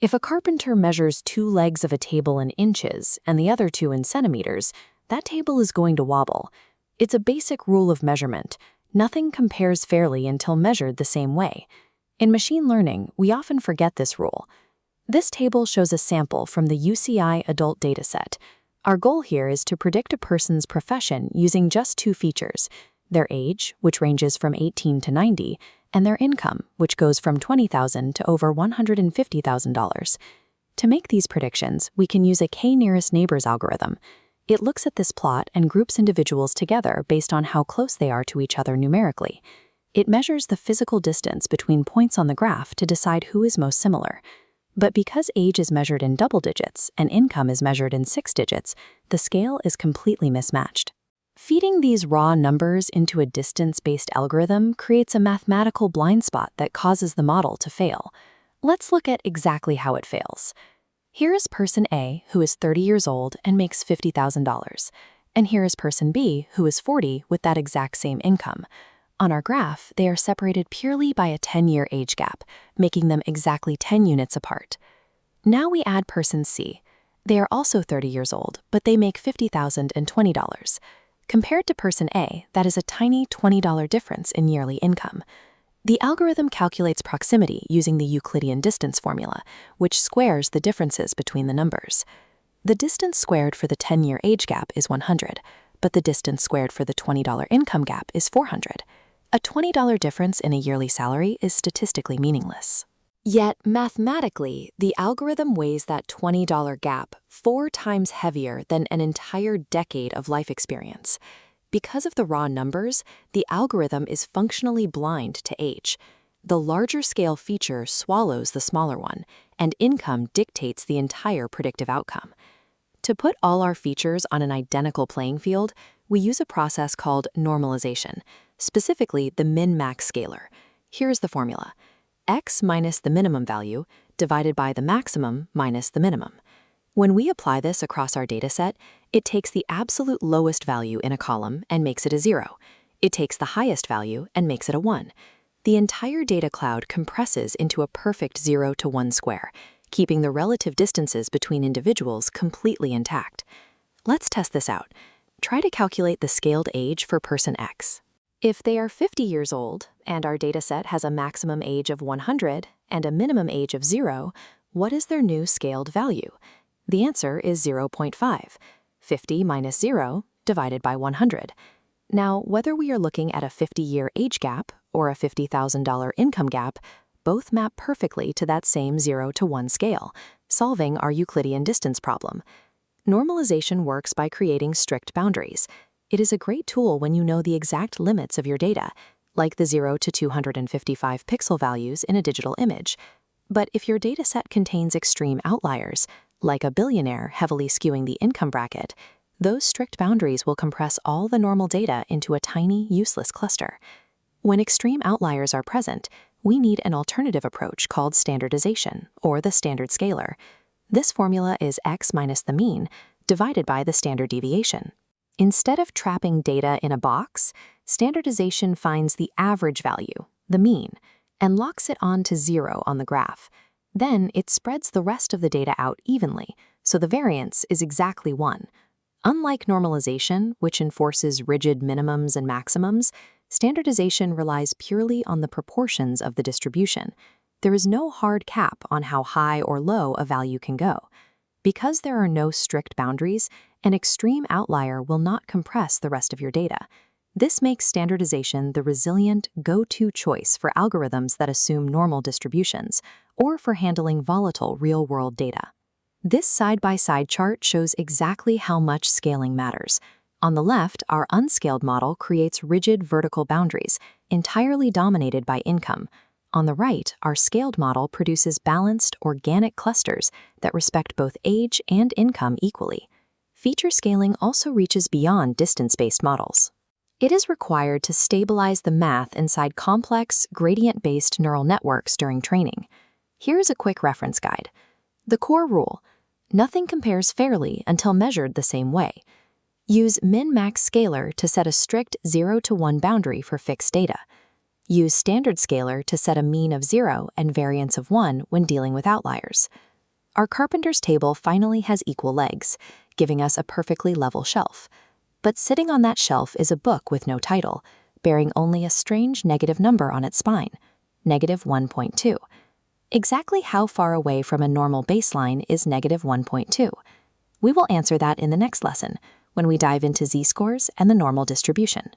If a carpenter measures 2 legs of a table in inches and the other 2 in centimeters, that table is going to wobble. It's a basic rule of measurement. Nothing compares fairly until measured the same way. In machine learning, we often forget this rule. This table shows a sample from the UCI adult dataset. Our goal here is to predict a person's profession using just 2 features: their age, which ranges from 18 to 90, and their income, which goes from $20,000 to over $150,000. To make these predictions, we can use a K-Nearest Neighbours algorithm. It looks at this plot and groups individuals together based on how close they are to each other numerically. It measures the physical distance between points on the graph to decide who is most similar. But because age is measured in double digits and income is measured in 6 digits, the scale is completely mismatched. Feeding these raw numbers into a distance-based algorithm creates a mathematical blind spot that causes the model to fail. Let's look at exactly how it fails. Here is person A, who is 30 years old and makes $50,000. And here is person B, who is 40 with that exact same income. On our graph, they are separated purely by a 10-year age gap, making them exactly 10 units apart. Now we add person C. They are also 30 years old, but they make $50,020. Compared to person A, that is a tiny $20 difference in yearly income. The algorithm calculates proximity using the Euclidean distance formula, which squares the differences between the numbers. The distance squared for the 10-year age gap is 100, but the distance squared for the $20 income gap is 400. A $20 difference in a yearly salary is statistically meaningless. Yet, mathematically, the algorithm weighs that $20 gap 4 times heavier than an entire decade of life experience. Because of the raw numbers, the algorithm is functionally blind to age. The larger scale feature swallows the smaller one, and income dictates the entire predictive outcome. To put all our features on an identical playing field, we use a process called normalization, specifically the MinMaxScaler. Here's the formula: x minus the minimum value divided by the maximum minus the minimum. When we apply this across our dataset, it takes the absolute lowest value in a column and makes it a 0. It takes the highest value and makes it a 1. The entire data cloud compresses into a perfect 0 to 1 square, keeping the relative distances between individuals completely intact. Let's test this out. Try to calculate the scaled age for person X. If they are 50 years old, and our dataset has a maximum age of 100 and a minimum age of 0, what is their new scaled value? The answer is 0.5. 50 minus 0 divided by 100. Now, whether we are looking at a 50-year age gap or a $50,000 income gap, both map perfectly to that same 0 to 1 scale, solving our Euclidean distance problem. Normalization works by creating strict boundaries. It is a great tool when you know the exact limits of your data, like the 0 to 255 pixel values in a digital image. But if your dataset contains extreme outliers, like a billionaire heavily skewing the income bracket, those strict boundaries will compress all the normal data into a tiny, useless cluster. When extreme outliers are present, we need an alternative approach called standardization, or the StandardScaler. This formula is x minus the mean divided by the standard deviation. Instead of trapping data in a box, standardization finds the average value, the mean, and locks it onto 0 on the graph. Then it spreads the rest of the data out evenly, so the variance is exactly 1. Unlike normalization, which enforces rigid minimums and maximums, standardization relies purely on the proportions of the distribution. There is no hard cap on how high or low a value can go. Because there are no strict boundaries, an extreme outlier will not compress the rest of your data. This makes standardization the resilient, go-to choice for algorithms that assume normal distributions, or for handling volatile real-world data. This side-by-side chart shows exactly how much scaling matters. On the left, our unscaled model creates rigid vertical boundaries, entirely dominated by income. On the right, our scaled model produces balanced, organic clusters that respect both age and income equally. Feature scaling also reaches beyond distance-based models. It is required to stabilize the math inside complex, gradient-based neural networks during training. Here's a quick reference guide. The core rule: nothing compares fairly until measured the same way. Use MinMaxScaler to set a strict 0 to 1 boundary for fixed data. Use StandardScaler to set a mean of 0 and variance of 1 when dealing with outliers. our carpenter's table finally has equal legs, giving us a perfectly level shelf. But sitting on that shelf is a book with no title, bearing only a strange negative number on its spine, -1.2. Exactly how far away from a normal baseline is -1.2? We will answer that in the next lesson, when we dive into z-scores and the normal distribution.